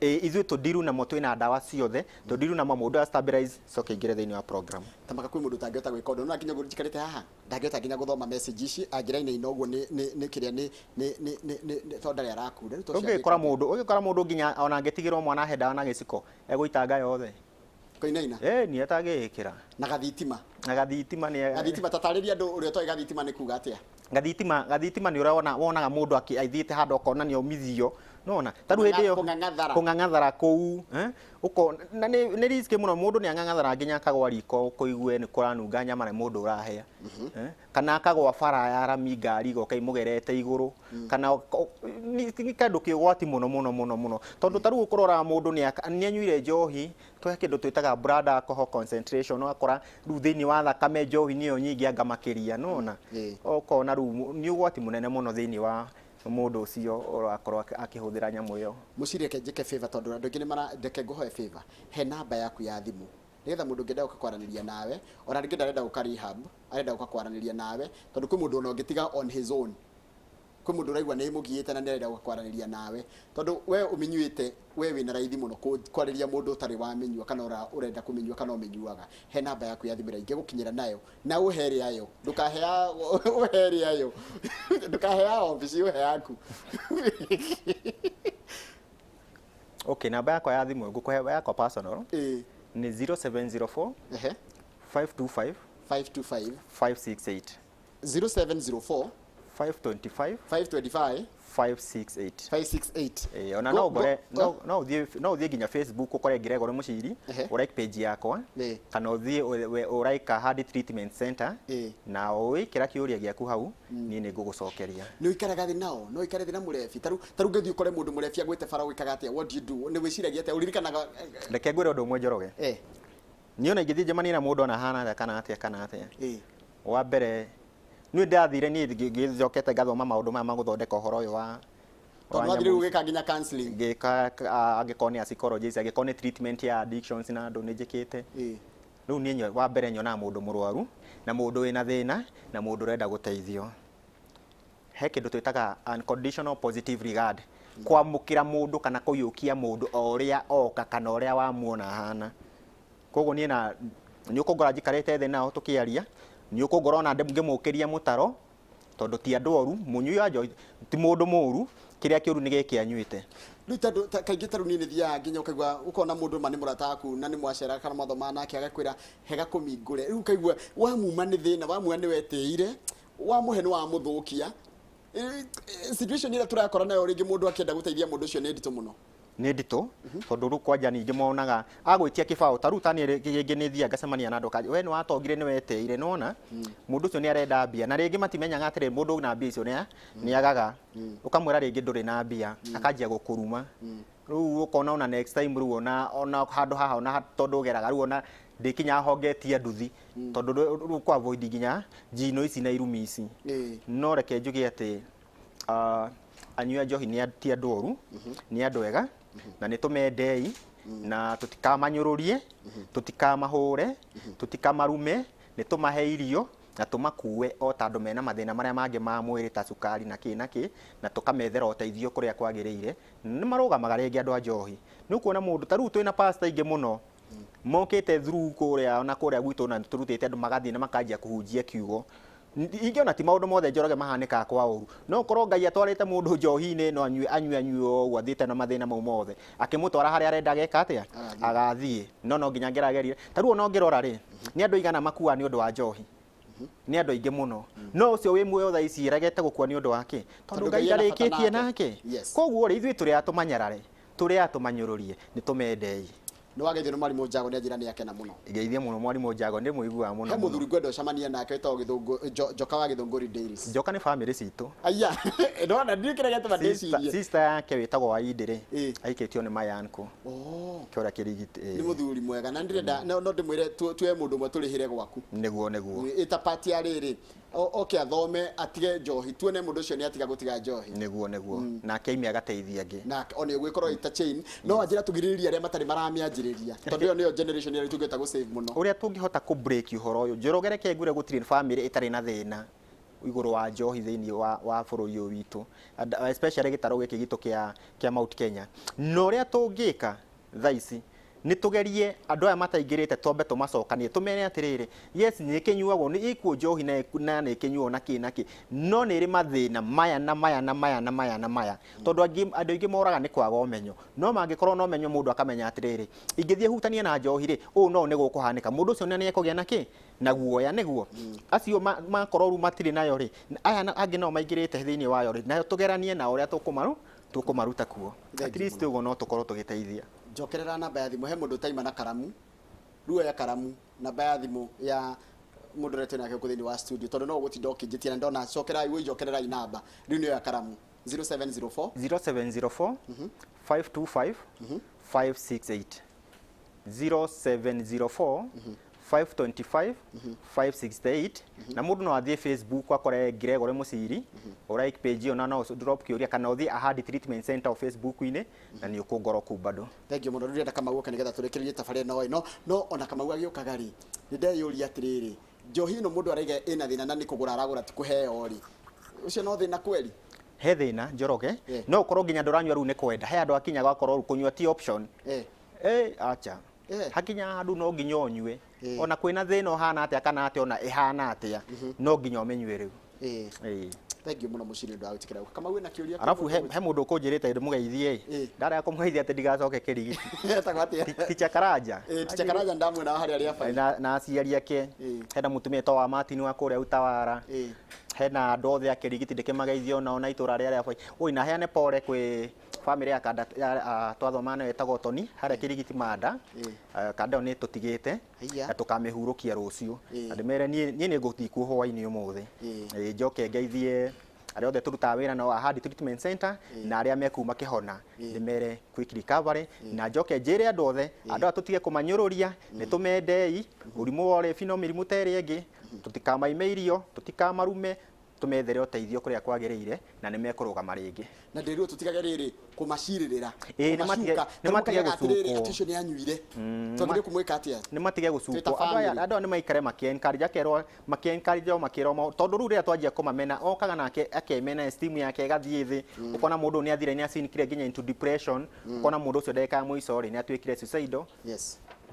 ithu todiru namo twina dawa ciothe todiru namo mundu stabilize soke ingire thini wa program tamaka kwi mundu tangiota gwika undu na kinya gujikarite haha ndagiota kinya guthoma message ici anjira-ini inoguo ni kiria ni tondari arakure ugikora mundu nginya ona ngitigirwo mwana henda na giciko eguitanga yothe koinaina ni atagikira na gathitima tatariria andu uria toi gathitima ni kuga atia gathitima ni wonaga mundu aithiite handu akona ni umithio nona taru hindi yo kungangathara kuu uko na ni risk muno mundu ni angangathara nginya akagwa riko kuigue ni kuranunga nyama na mundu urahea kana akagwa bara ya rami ngari goka imugerete iguru kana ni kindu kigwati muno tondu taru ukurora mundu ni anyuire njohi twa kindu twitaga blood alcohol concentration akora ru thini wa thakame njohi niyo nyingi anga makiria nona ukona ru ni ugwati munene muno thini wa mundu ucio urakorwo akihuthira nyamu iyo Muchiri ke jeke favor tondu andu ngi ni mara ndeke nguhoe favor he namba yaku ya thimu nigetha mundu ngenda ukakwaraniria nawe ona ringi ndarenda guka rehab arenda ukakwaraniria nawe tondu kwi mundu ona ngitiga on his own kwi mundu raigwa ni mugiite na ndirenda gukwaraniria nawe tondu we uminyuite we wina raithi muno kwariria mundu utari wa minyua kana urenda kuminyua kana uminyuaga he namba yaku ya thimu ringi gukinyira nayo na uhere ayo ndukahea uhere ayo ndukahea ofisi uhe yaku okay namba yako ya thimu ngukuhe yako personal ni 0704 525 568 0704 525 525 568 568. ona no uthie nginya Facebook ukore Gregory Muchiri like page yakwa kana uthie like hard treatment center na kira kiuria giaku hau ni ngugucokeria. No ikaraga thi nao no ikare thi na murefi taru ngethi ukore mundu murefi agwete bara wikaga atia what do you do ni wiciragia atia uririkanaga reke ngwire undu umwe njoroge niona ingithie njemani na mundu ona hana kana atia wa mbere ni ndathire ni ngijokete gathoma maundu maya maguthondeka uhoro uyu wa Twathire ugika nginya counseling gika agikone psychologist agikone treatment ya addictions na andu njikite riu ni wa mbere nyona mundu murwaru na mundu wina thina na mundu renda guteithio he kindu twitaga unconditional positive regard kwamukira mundu kana kuyukia mundu oria oka kana oria wamuona hana koguo ni na ni ukongora njikarite thi nao tukiaria ni ukongora ona ngimukiria mutaro tondu ti andu oru munyui wa njohi ti mundu muru kiria kiuru ni giki anyuite riu tondu kaingi taru ni thia nginya ukaigua ukona mundu mani murata waku na ni mwacera kana mathoma nake agakwira hega kumingure riu kaigua wamuma ni thina wamua ni weteire wamuhe ni wamuthukia situation ira turakora nayo ringi mundu akienda guteithia mundu ucio ni nditu muno ni nditu tondu ru kwanja ningi monaga agwitia kibao taru tani ringi ni thia ngacemania na ndoka we ni watongire ni weteire nona mundu ucio ni arenda mbia na ringi matimenyaga atire mundu na mbia icio ni agaga ukamwira ringi nduri na mbia akanjia gukuruma riu ukona ona next time riu ona handu haha ona tondu geraga riu ona ndikinya hongetie nduthi tondu riu kwa avoid nginya njino ici na irumi ici no reke njuge ati anyua njohi ni ti andu oru ni andu ega na ni tumendei na tutikamanyururie tutikamahure tutikamarume ni tumahe irio na tumakue o tandu mena mathina maria mangi ma mwiri ta sukari na ki na tukamethera uteithio kuria kwagirire ni marugamaga ringi andu a njohi ni kuona mundu taru twina pastor ingi muno mokite through kuria na kuria gwitu na turutite andu magathie na makanjia kuhunjia kiugo ingiona ti maundu mothe njoroge mahanika kwa uru no korwo Ngai atwarite mundu njohi-ini no anyui o athite na mathina mau mothe akimutwara haria arenda geka atia agathie no nginya ngeragerire taruo no ngirora ri ni andu igana makua ni undu wa njohi ni andu aingi muno no ucio wi muoyo tha ici regete gukua ni undu wake tondu Ngai ndarikitie nake koguo ri ithui turi atumanyarare turi atumanyururie ni tumendei no wageithio ni mwarimu Njago ni njira ni akena muno ngeithie muno mwarimu Njago ndi muigua muno he muthuri gwendo camania nake wetagwo Githungu Joka wa Githunguri Dairies Joka ni family citu aya ndona ndikirege madecirie sister yake wetagwo Waindire aikitio ni mayanku kiora kirigiti ni muthuri mwega na ndirenda no ndimwire tuwe mundu mwe turihire gwaku niguo ita party ya riri okay athome atige njohi tuone mundu ucio ni atiga gutiga njohi niguo na keimia gateithia ngi na oni gwikoro ita chain no anjira tugiririria aria matari maramianjiriria tondu yo niyo generation iri tugeta go save muno uria tungihota ku break uhoro uyu njorogere kengure gutire family itari na thina iguru wa njohi thiini wa bururi uyu witu especially gitaro giki gitu kia Mount Kenya no uria tungika thaici ni tugerie andu aya mataingirite tombe tumacokanie tumene atiriri yes ni kinyuagwo ni ikuo njohi na ni kinyuo na ki no ni ri mathina maya tondu andu ingi moraga ni kwaga umenyo no mangikorwo no menyo mundu akamenya atiriri ingithie hutania na njohi ri no ni gukuhanika mundu ucio ni ekugia na ki na guoya niguo acio makorwo ru matiri nayo ri aya angi no maingirite thiini wayo ri na tugeranie na uria tukumaruta kuo at least ugo no tukorwo tugiteithia njokerera namba ya thimu he mundu taima na karamu ruo ya karamu namba ya thimu ya mundu reto nake kuthini wa studio tondu no gutinda ukinjitia na ndona cokera iwe njokerera inamba riu niyo ya karamu 0704 525 568 0704 525 568 na mundu no athie Facebook akore Gregory Muchiri like page ona no drop kiuria kana uthie hard treatment center of Facebook ine na ni ukungoro ku bado thank you mundu renda kama uka nigetha turekererie tafari no ona kama ugiukaga ri ndeyuri atiriri njohi no mundu araiga ina thina na ni kugura aragura ti kuheo ri ucio no thina kweli he thina njoroge no ukorwo nginya nduranyua ru ni kwenda he andu akinya gakorwo kunyua ti option acha hakinya handu no nginya onyue ona kwina thina ohana atia kana atia ona ihana atia no nginya umenywe riu thank you muno Muchiri ndo agutikira kama wina kiuria arafu he mundu kunjirite ndi mugeithie ndara ya kumugeithia ati ndigacoke kirigiti ticha Karanja ticha Karanja ndamwena hari ari afa na aciari ake hena mutumia to wa Martin wa kuria Utawara hena andũ othe akĩrigiti ndĩkĩmageithio nao na itũra rĩrĩa ũi na heane pole kwĩ family ya kanda twathoma nayo etagwo Toni harĩa kĩrigiti manda kanda nĩ tũtigĩte na tũkamĩhurũkia rũciũ na ndĩmere niĩ nĩ ngũthikwo hwainĩ ũmũthĩ njoke ngeithie arĩa othe tũrutaga wĩra nao Ahadi Treatment Center na arĩa mekuma kĩhona ndĩmere quick recovery na njoke njĩre andũ othe andũ tũtige kũmanyũrũria nĩ tũmendei mũrimũ wa ũrĩbi no mĩrimũ ta ĩrĩa ĩngĩ tũtikamaime irio tũtikamarume tumethere ũteithio kũrĩa kwagĩrĩire na nĩ mekũrũgama rĩngĩ na ndĩrwo tũtigage rĩrĩ kũmacirĩrĩra nĩ matige gũcukwo ati ũcio nĩ anyuire tũgire kũmwĩka atĩa nĩ matige gũcukwo andũ nĩ maikare makĩencourage makĩrwo tondũ rĩu rĩrĩa twanjia kũmamena okaga nake akemena esteem yake ĩgathiĩ thĩ ũkona mũndũ nĩ athire nĩ asinikire nginya into depression ũkona mũndũ ũcio ndeka mũico rĩ nĩ atuĩkire suicidal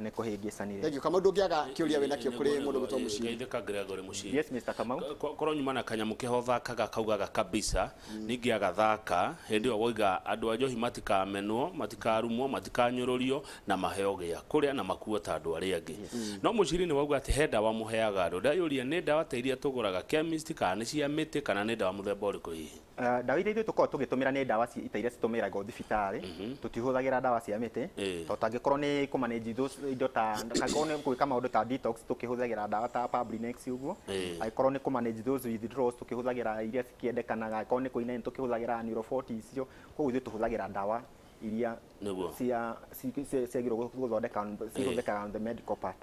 nĩ kũhĩngĩcanire. Thank you. Kama ndũngĩaga kĩũria wĩna kĩo kũrĩ mũndũ gũtwa Muchiri. Ngeithĩka Gregory Muchiri. Yes Mr. Kamau. Korwo nyuma na kanyamũ kĩho thakaga kaugaga kabisa ningĩaga thaka hĩndĩ ĩyo woiga andũ a njohi matikamenwo matikarumwo matikanyũrũrio na maheo gĩa kũrĩa na makuo ta andũ arĩa angĩ. No Muchiri nĩ wauga atĩ he ndawa mũheaga andũ ndayũria nĩ ndawa ta iria tũgũraga chemist kana nĩ cia mĩtĩ kana nĩ ndawa mũthemba ũrĩkũ hihi? Ndawa iria tũkoragwo tũgĩtũmĩra nĩ ndawa ita iria citũmĩragwo thibitarĩ tũtihũthagĩra ndawa cia mĩtĩ tondũ tangĩkorwo nĩ kũmanage indo ta angĩkorwo nĩ gwĩka maũndũ ta detox tũkĩhũthagĩra ndawa ta Publinex ũguo angĩkorwo nĩ kũmanage those withdrawals tũkĩhũthagĩra iria cikĩendekanaga angĩkorwo nĩ kũina tũkĩhũthagĩra Neuroforte icio koguo ithuĩ tũhũthagĩra ndawa iria ciagĩrwo gũthondeka cihũthĩkaga on the medical part.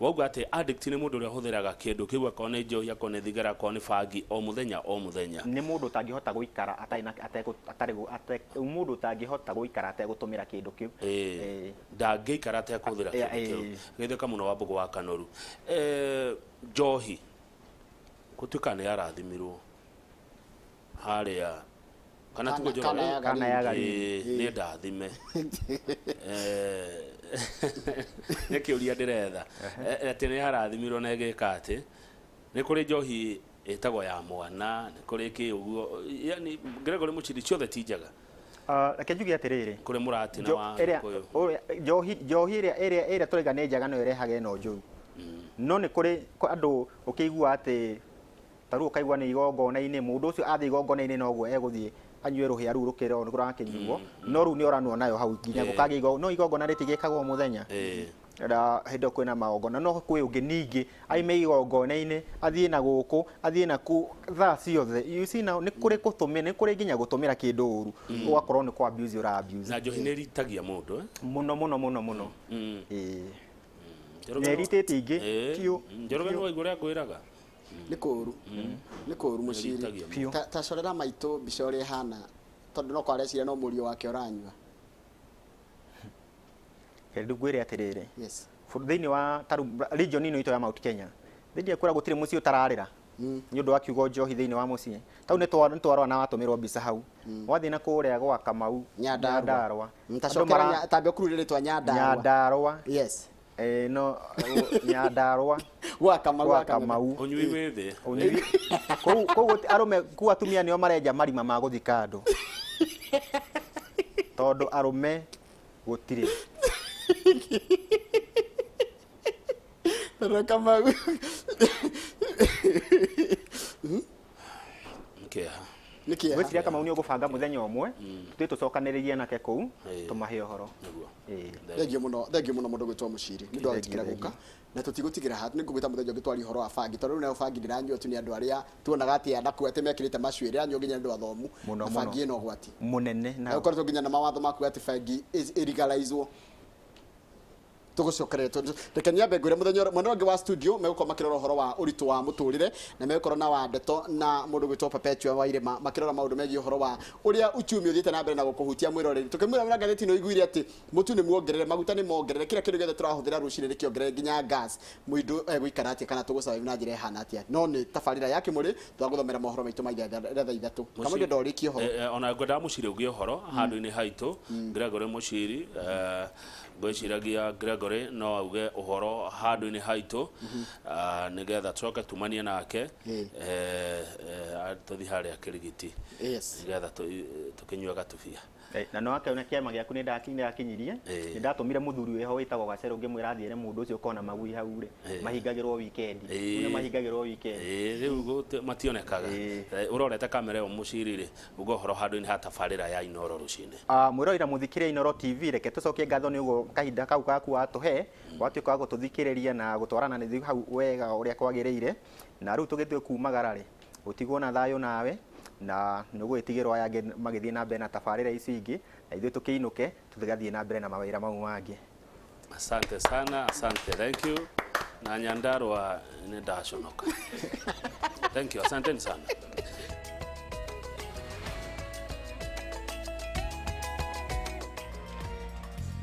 Wauga atĩ addict nĩ mũndũ ũrĩa hũthĩraga kĩndũ kĩu akorwo nĩ njohi akorwo nĩ thigara akorwo nĩ bangi o mũthenya nĩ mũndũ ũtangĩhota gũikara mũndũ ũtangĩhota gũikara ategũtũmĩra kĩndũ kĩu ndangĩikara atekũhũthĩra kĩndũ kĩu gĩthĩka mũno wa mbũgũ wa kanoru njohi gũtuĩka nĩ yarathimirwo harĩa kana tuko kana yagari nĩ ndathime nĩ kĩũria ndĩretha atĩ nĩ yarathimirwo na ĩgĩka atĩ nĩ kũrĩ njohi ĩtagwo ya mwana nĩ kũrĩ kĩ ũguo yani Gregory Muchiri ciothe ti njega reke njuge atĩrĩrĩ kũrĩ mũratina wa njohi ĩrĩa tũraiga nĩ njega no ĩrehaga ĩno njũru no nĩ kũrĩ andũ ũkĩigua atĩ tarũ ũkaigua nĩ igongona-inĩ mũndũ ũcio athiĩ igongona-inĩ noguo egũthiĩ anyue rũhĩa rũu rũkĩro rũrakĩnyuo no rĩu nĩ oranwo nayo hau nginya gũkagĩa igongona rĩtigĩkagwo mũthenya ra hĩndĩ kwĩna magongona no kwĩ ũngĩ ningĩ aime igongona-inĩ athiĩ na gũkũ athiĩ na ku thaa ciothe you see now nĩ kũrĩ gũtũmĩra nĩ kũrĩ nginya gũtũmĩra kĩndũ ũru ũgakorwo nĩ kwa abuse ũra abuse na njohi nĩ ritagia mũndũ mũno nĩ ritĩte ingĩ kiũ njoroge no igũrĩa kwĩraga nĩ kũru Muchiri ta corera maitũ mbica ũrĩa ihana tondũ no kwareciria no mũriũ wake ũranyua rĩu ngwĩre atĩrĩrĩ thĩinĩ wa region ĩno itũ ya Mount Kenya thĩinĩ kwĩra gũtirĩ mũciĩ ũtararĩra nĩ ũndũ wa kiugo njohi thĩinĩ wa mũciĩ tau nĩ twarwa na watũmĩrwo mbica hau wathiĩ na kũrĩa gwa Kamau Nyandarũa mtacokera tambe kuru rĩtwa Nyandarũa no Nyandarũa gwa Kamau Ũnyui wĩthĩ koguo arũme ku atumia nĩo marenja marima ma gũthika andũ tondũ arũme gũtirĩ Kamau gwĩciria Kamau nĩ ũgũbanga mũthenya ũmwe tũthiĩ tũcokanĩrĩrie nake kũu tũmahe ũhoro thengiũ mũno mũndũ gwĩtwo Muchiri nĩ ndwagĩtĩkĩra gũka na tũtigũtigĩra haha nĩ ngũgwĩta mũthenya ũngĩ twari ũhoro wa bangi tondũ rĩu bangi ndĩranyua tu nĩ andũ arĩa tuonaga atĩ anaku atĩ mekĩrĩte macuĩrĩ anyua nginya andũ athomu na bangi ĩno ũgwati mũnene na ũkoretwo nginya na mawatho maku atĩ bangi ĩlegalizwo tugucokerera reke nyambe ngwĩre mũthenya mwena ũngĩ wa studio megũkorwo makĩrora ũhoro wa ũritũ wa mũtũrĩre na megũkorwo na wa ndeto na mũndũ gwĩtwo Perpetua wa irĩma makĩrora maũndũ megiĩ ũhoro wa ũrĩa uchumi ũthiĩte na mbere na gũkũhutia mwĩroreri tũkĩmwĩra wĩra ngathĩti ĩno iguire atĩ mũtu nĩ muongerere maguta nĩ mongerere kĩrĩa kĩndũ gĩothe tũrahũthĩra rũcinĩ nĩ kĩongerere nginya gas mũndũ egũikara atĩa kana tũgũcaba na njĩra ĩhana atĩa no nĩ tabarĩra ya kĩmũrĩ twagũthomera mohoro maitũ maitha ithatũ kama ndĩ ndorikie ũhoro ona ngwenda Muchiri ũgĩe ũhoro handũ-inĩ haitũ Gregory Muchiri gwĩciragia Gregory no auge ũhoro handũ-inĩ haitũ nĩgetha tũcoke tumanie nake tuthi haria kirigiti Yes. nigetha tukinyuaga tubia na no akaona kiama gĩaku nĩ ndakinyirie nĩ ndatumire muthuri weho witagwo Gacero ngĩmwĩra athiĩre mũndũ ũcio ũkona magui hau rĩ mahingagĩrwo weekend nĩ mahingagĩrwo weekend rĩu mationekaga urorete kamera ĩyo Muchiri rĩ ugohoro handũ-inĩ ha tabarĩra ya Inoro rũcinĩ mwĩroira mũthikĩria Inoro TV reke tũcokie ngatho nĩ ũguo kahinda kau gaku watũhe gwatuĩka wa gũtũthikĩrĩria na gũtwarana nĩ hau wega ũrĩa kwagĩrĩire na rĩu tũgĩthiĩ kumagara rĩ ũtigwo na thayũ nawe na nĩgwĩtigĩrwo aya magĩthiĩ na mbere na tabarĩra ici ingĩ na ithuĩ tũkĩinũke tũgathiĩ na mbere na mawĩra mau mangĩ. Asante sana, asante, thank you na Nyandarua nĩ ndaconoka. Thank you, asanteni sana.